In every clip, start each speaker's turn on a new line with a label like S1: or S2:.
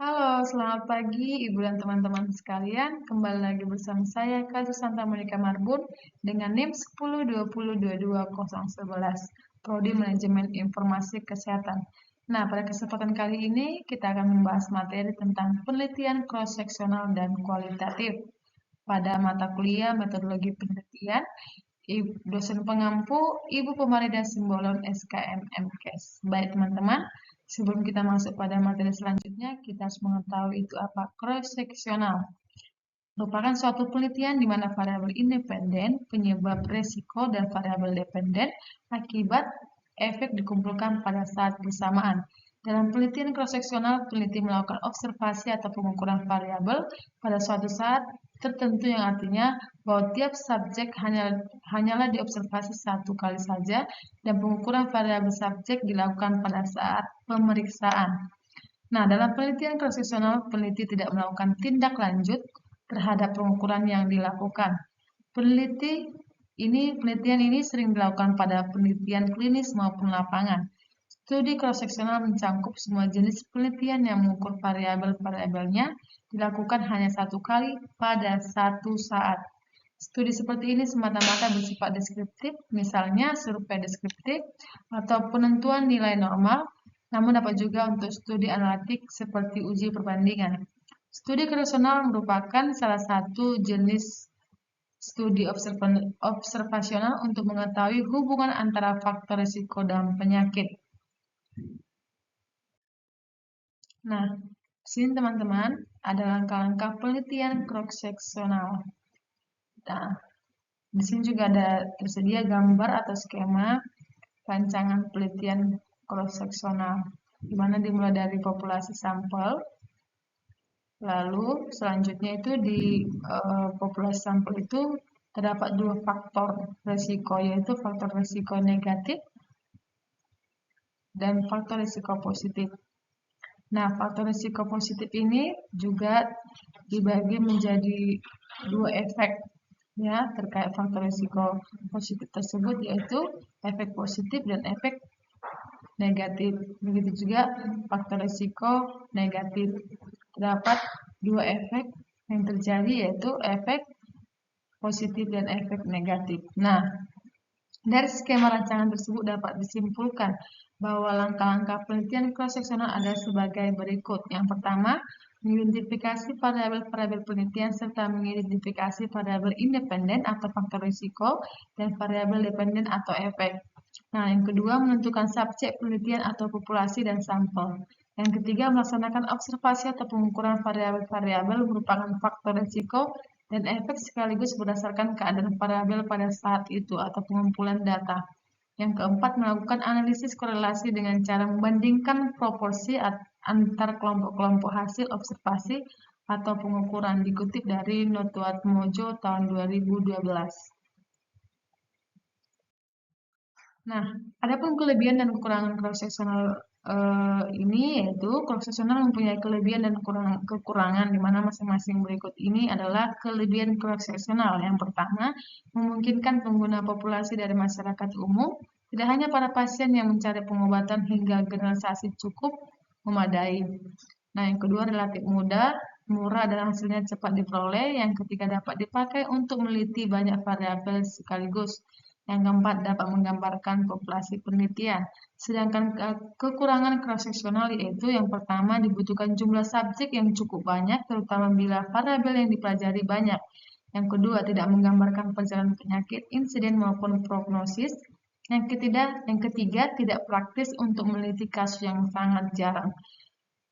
S1: Halo, selamat pagi Ibu dan teman-teman sekalian. Kembali lagi bersama saya, Kak Susanta Monika Marbun, dengan NIM 1020222011, Prodi Manajemen Informasi Kesehatan. Nah, pada kesempatan kali ini kita akan membahas materi tentang penelitian cross-seksional dan kualitatif pada mata kuliah metodologi penelitian, dosen pengampu, Ibu Pemarida Simbolon SKM MKes. Baik teman-teman, sebelum kita masuk pada materi selanjutnya, kita harus mengetahui itu apa cross-seksional. Merupakan suatu penelitian di mana variabel independen, penyebab resiko, dan variabel dependen akibat efek dikumpulkan pada saat bersamaan. Dalam penelitian cross-seksional, peneliti melakukan observasi atau pengukuran variabel pada suatu saat tertentu yang artinya bahwa tiap subjek hanyalah diobservasi satu kali saja dan pengukuran variabel subjek dilakukan pada saat pemeriksaan. Nah, dalam penelitian cross-seksional, peneliti tidak melakukan tindak lanjut terhadap pengukuran yang dilakukan. Penelitian ini sering dilakukan pada penelitian klinis maupun lapangan. Studi cross-seksional mencakup semua jenis penelitian yang mengukur variabel-variabelnya dilakukan hanya satu kali pada satu saat. Studi seperti ini semata-mata bersifat deskriptif, misalnya survei deskriptif atau penentuan nilai normal, namun dapat juga untuk studi analitik seperti uji perbandingan. Studi cross-seksional merupakan salah satu jenis studi observasional untuk mengetahui hubungan antara faktor risiko dan penyakit. Nah, di sini teman-teman ada langkah-langkah penelitian cross-seksional. Nah, di sini juga ada tersedia gambar atau skema rancangan penelitian cross-seksional, di mana dimulai dari populasi sampel. Lalu selanjutnya itu di populasi sampel itu terdapat dua faktor risiko, yaitu faktor risiko negatif dan faktor risiko positif. Nah, faktor risiko positif ini juga dibagi menjadi dua efek ya terkait faktor risiko positif tersebut, yaitu efek positif dan efek negatif. Begitu juga faktor risiko negatif. Terdapat dua efek yang terjadi, yaitu efek positif dan efek negatif. Nah, dari skema rancangan tersebut dapat disimpulkan bahwa langkah-langkah penelitian cross-seksional adalah sebagai berikut. Yang pertama, mengidentifikasi variabel-variabel penelitian serta mengidentifikasi variabel independen atau faktor risiko dan variabel dependen atau efek. Nah, yang kedua, menentukan subjek penelitian atau populasi dan sampel. Yang ketiga, melaksanakan observasi atau pengukuran variabel-variabel merupakan faktor risiko dan efek sekaligus berdasarkan keadaan variabel pada saat itu atau pengumpulan data. Yang keempat, melakukan analisis korelasi dengan cara membandingkan proporsi antar kelompok-kelompok hasil observasi atau pengukuran, dikutip dari Notuatmojo tahun 2012. Nah, adapun kelebihan dan kekurangan cross-seksional ini, yaitu cross-seksional mempunyai kelebihan dan kekurangan, di mana masing-masing berikut ini adalah kelebihan cross-seksional. Yang pertama, memungkinkan pengguna populasi dari masyarakat umum, tidak hanya para pasien yang mencari pengobatan hingga generalisasi cukup memadai. Nah, yang kedua relatif mudah, murah dan hasilnya cepat diperoleh. Yang ketiga dapat dipakai untuk meneliti banyak variabel sekaligus. Yang keempat dapat menggambarkan populasi penelitian. Sedangkan kekurangan cross-seksional yaitu yang pertama dibutuhkan jumlah subjek yang cukup banyak, terutama bila variabel yang dipelajari banyak. Yang kedua tidak menggambarkan perjalanan penyakit, insiden maupun prognosis. Yang ketiga tidak praktis untuk meneliti kasus yang sangat jarang.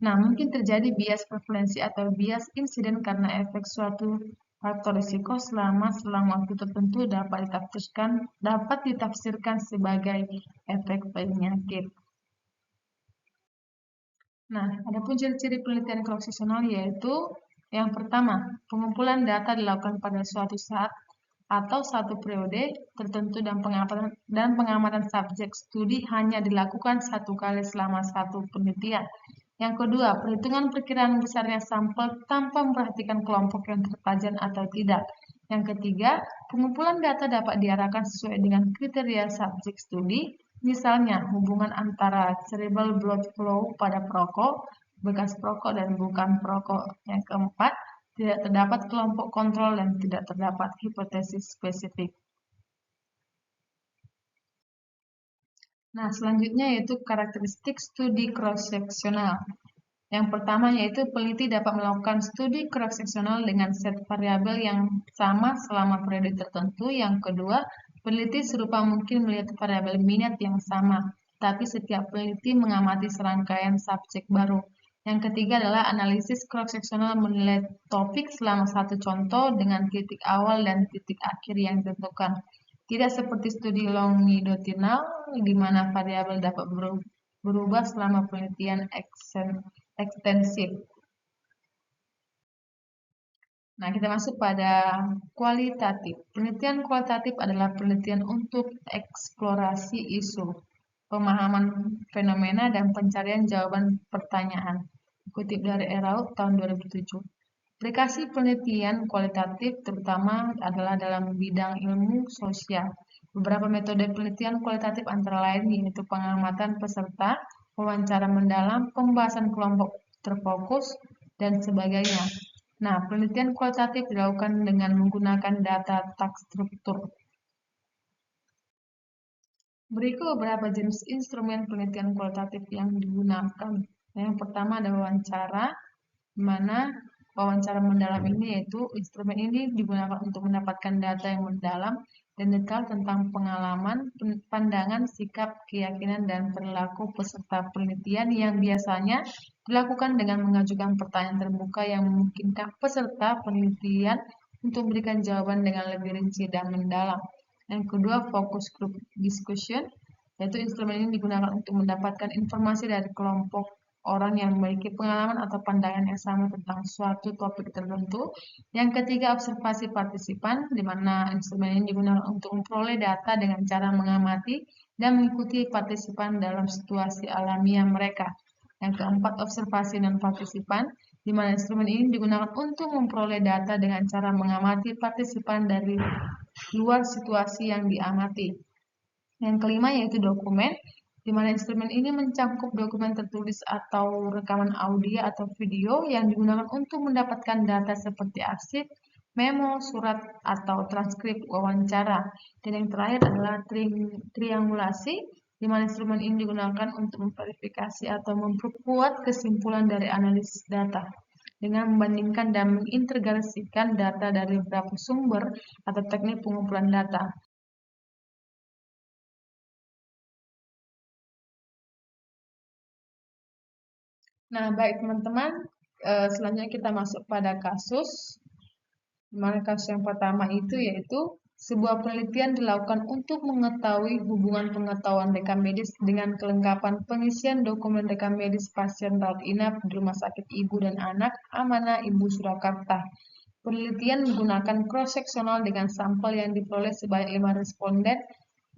S1: Nah, mungkin terjadi bias prevalensi atau bias insiden karena efek suatu faktor risiko selama waktu tertentu dapat ditafsirkan sebagai efek penyakit. Nah, adapun ciri-ciri penelitian cross-seksional yaitu yang pertama, pengumpulan data dilakukan pada suatu saat atau satu periode tertentu dan pengamatan subjek studi hanya dilakukan satu kali selama satu penelitian. Yang kedua, perhitungan perkiraan besarnya sampel tanpa memperhatikan kelompok yang terpajan atau tidak. Yang ketiga, pengumpulan data dapat diarahkan sesuai dengan kriteria subjek studi, misalnya hubungan antara cerebral blood flow pada perokok bekas perokok dan bukan perokok. Yang keempat, tidak terdapat kelompok kontrol dan tidak terdapat hipotesis spesifik. Nah, selanjutnya yaitu karakteristik studi cross-seksional. Yang pertama yaitu peneliti dapat melakukan studi cross-seksional dengan set variabel yang sama selama periode tertentu. Yang kedua, peneliti serupa mungkin melihat variabel minat yang sama, tapi setiap peneliti mengamati serangkaian subjek baru. Yang ketiga adalah analisis cross-seksional menilai topik selama satu contoh dengan titik awal dan titik akhir yang ditentukan. Tidak seperti studi longitudinal, di mana variabel dapat berubah selama penelitian ekstensif. Nah, kita masuk pada kualitatif. Penelitian kualitatif adalah penelitian untuk eksplorasi isu, pemahaman fenomena, dan pencarian jawaban pertanyaan. Kutip dari Eraut tahun 2007. Aplikasi penelitian kualitatif terutama adalah dalam bidang ilmu sosial. Beberapa metode penelitian kualitatif antara lain yaitu pengamatan peserta, wawancara mendalam, pembahasan kelompok terfokus, dan sebagainya. Nah, penelitian kualitatif dilakukan dengan menggunakan data tak struktur. Berikut beberapa jenis instrumen penelitian kualitatif yang digunakan. Yang pertama ada wawancara, di mana wawancara mendalam ini yaitu instrumen ini digunakan untuk mendapatkan data yang mendalam dan detail tentang pengalaman, pandangan, sikap, keyakinan, dan perilaku peserta penelitian yang biasanya dilakukan dengan mengajukan pertanyaan terbuka yang memungkinkan peserta penelitian untuk memberikan jawaban dengan lebih rinci dan mendalam. Yang kedua, focus group discussion, yaitu instrumen ini digunakan untuk mendapatkan informasi dari kelompok orang yang memiliki pengalaman atau pandangan yang sama tentang suatu topik tertentu. Yang ketiga, observasi partisipan, di mana instrumen ini digunakan untuk memperoleh data dengan cara mengamati dan mengikuti partisipan dalam situasi alamiah mereka. Yang keempat, observasi non-partisipan, di mana instrumen ini digunakan untuk memperoleh data dengan cara mengamati partisipan dari luar situasi yang diamati. Yang kelima yaitu dokumen, di mana instrumen ini mencangkup dokumen tertulis atau rekaman audio atau video yang digunakan untuk mendapatkan data seperti arsip, memo, surat, atau transkrip wawancara. Dan yang terakhir adalah triangulasi, di mana instrumen ini digunakan untuk memverifikasi atau memperkuat kesimpulan dari analisis data dengan membandingkan dan mengintegrasikan data dari beberapa sumber atau teknik pengumpulan data. Nah, baik teman-teman, selanjutnya kita masuk pada kasus. Di mana kasus yang pertama itu yaitu sebuah penelitian dilakukan untuk mengetahui hubungan pengetahuan rekam medis dengan kelengkapan pengisian dokumen rekam medis pasien rawat inap di Rumah Sakit Ibu dan Anak Amanah Ibu Surakarta. Penelitian menggunakan cross-seksional dengan sampel yang diperoleh sebanyak 5 responden,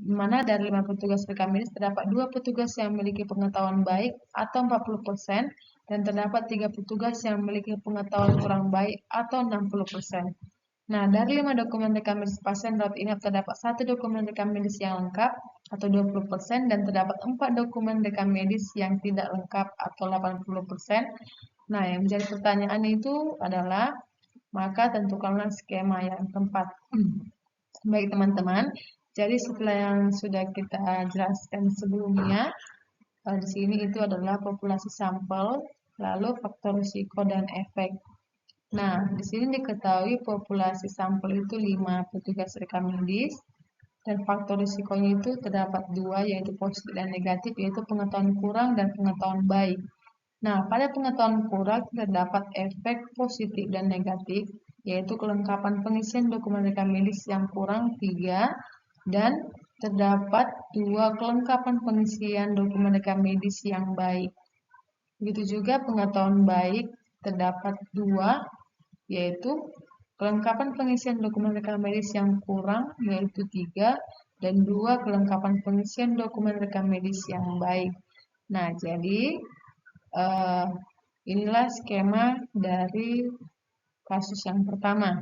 S1: di mana dari 5 petugas rekam medis terdapat 2 petugas yang memiliki pengetahuan baik atau 40%, dan terdapat 3 petugas yang memiliki pengetahuan kurang baik atau 60%. Nah, dari 5 dokumen rekam medis pasien rawat inap terdapat 1 dokumen rekam medis yang lengkap atau 20%, dan terdapat 4 dokumen rekam medis yang tidak lengkap atau 80%. Nah, yang menjadi pertanyaan itu adalah, maka tentukanlah skema yang tepat. Baik teman-teman, jadi setelah yang sudah kita jelaskan sebelumnya, di sini itu adalah populasi sampel, lalu faktor risiko dan efek. Nah, di sini diketahui populasi sampel itu 5 petugas rekam medis, dan faktor risikonya itu terdapat 2, yaitu positif dan negatif, yaitu pengetahuan kurang dan pengetahuan baik. Nah, pada pengetahuan kurang terdapat efek positif dan negatif, yaitu kelengkapan pengisian dokumen rekam medis yang kurang 3, dan terdapat 2 kelengkapan pengisian dokumen rekam medis yang baik. Begitu juga pengetahuan baik terdapat 2, yaitu kelengkapan pengisian dokumen rekam medis yang kurang, yaitu 3, dan 2 kelengkapan pengisian dokumen rekam medis yang baik. Nah, jadi inilah skema dari kasus yang pertama.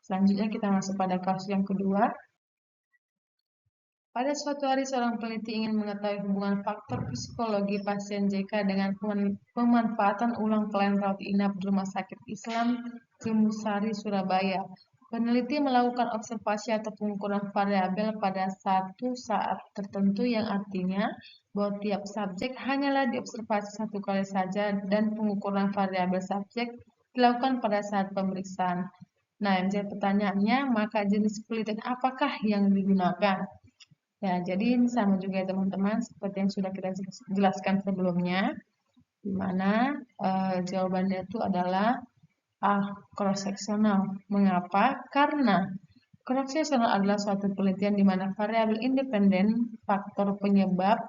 S1: Selanjutnya kita masuk pada kasus yang kedua. Pada suatu hari, seorang peneliti ingin mengetahui hubungan faktor psikologi pasien JK dengan pemanfaatan ulang kelainan rawat inap di Rumah Sakit Islam Timusari, Surabaya. Peneliti melakukan observasi atau pengukuran variabel pada satu saat tertentu, yang artinya bahwa tiap subjek hanyalah diobservasi satu kali saja dan pengukuran variabel subjek dilakukan pada saat pemeriksaan. Nah, yang jadi pertanyaannya, maka jenis penelitian apakah yang digunakan? Ya, jadi ini sama juga ya teman-teman, seperti yang sudah kita jelaskan sebelumnya, di mana jawabannya itu adalah A, cross-sectional. Mengapa? Karena cross-sectional adalah suatu penelitian di mana variabel independen, faktor penyebab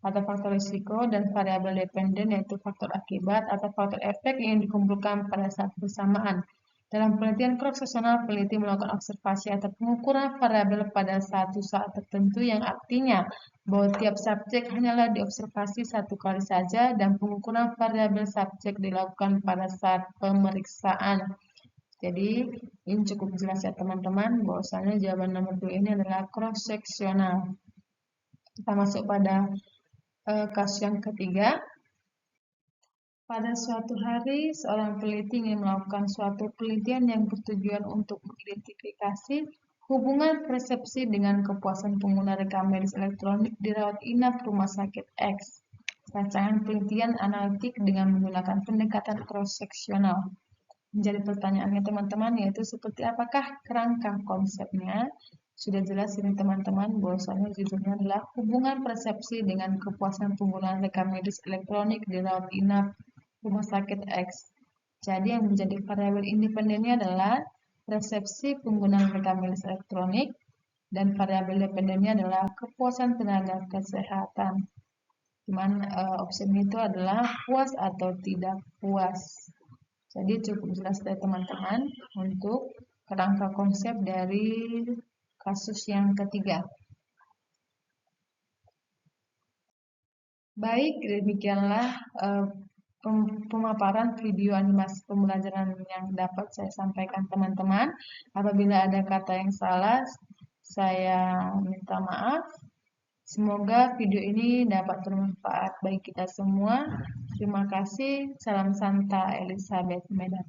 S1: atau faktor risiko, dan variabel dependen yaitu faktor akibat atau faktor efek yang dikumpulkan pada saat bersamaan. Dalam penelitian cross-sectional, peneliti melakukan observasi atau pengukuran variabel pada satu saat tertentu, yang artinya bahwa tiap subjek hanyalah diobservasi satu kali saja dan pengukuran variabel subjek dilakukan pada saat pemeriksaan. Jadi ini cukup jelas ya teman-teman, bahwasanya jawaban nomor 2 ini adalah cross-sectional. Kita masuk pada kasus yang ketiga. Pada suatu hari, seorang peneliti ingin melakukan suatu penelitian yang bertujuan untuk mengidentifikasi hubungan persepsi dengan kepuasan pengguna rekam medis elektronik di rawat inap Rumah Sakit X. Rancangan penelitian analitik dengan menggunakan pendekatan cross-sectional. Menjadi pertanyaannya teman-teman, yaitu seperti apakah kerangka konsepnya? Sudah jelas ini teman-teman, bahwasanya judulnya adalah hubungan persepsi dengan kepuasan penggunaan rekam medis elektronik di rawat inap Rumah Sakit X. Jadi yang menjadi variabel independennya adalah persepsi penggunaan rekam medis elektronik, dan variabel dependennya adalah kepuasan tenaga kesehatan. Cuman opsinya itu adalah puas atau tidak puas. Jadi cukup jelas dari teman-teman untuk kerangka konsep dari kasus yang ketiga. Baik, demikianlah pemaparan video animasi pembelajaran yang dapat saya sampaikan teman-teman. Apabila ada kata yang salah, saya minta maaf. Semoga video ini dapat bermanfaat bagi kita semua. Terima kasih. Salam Santa Elizabeth Medan.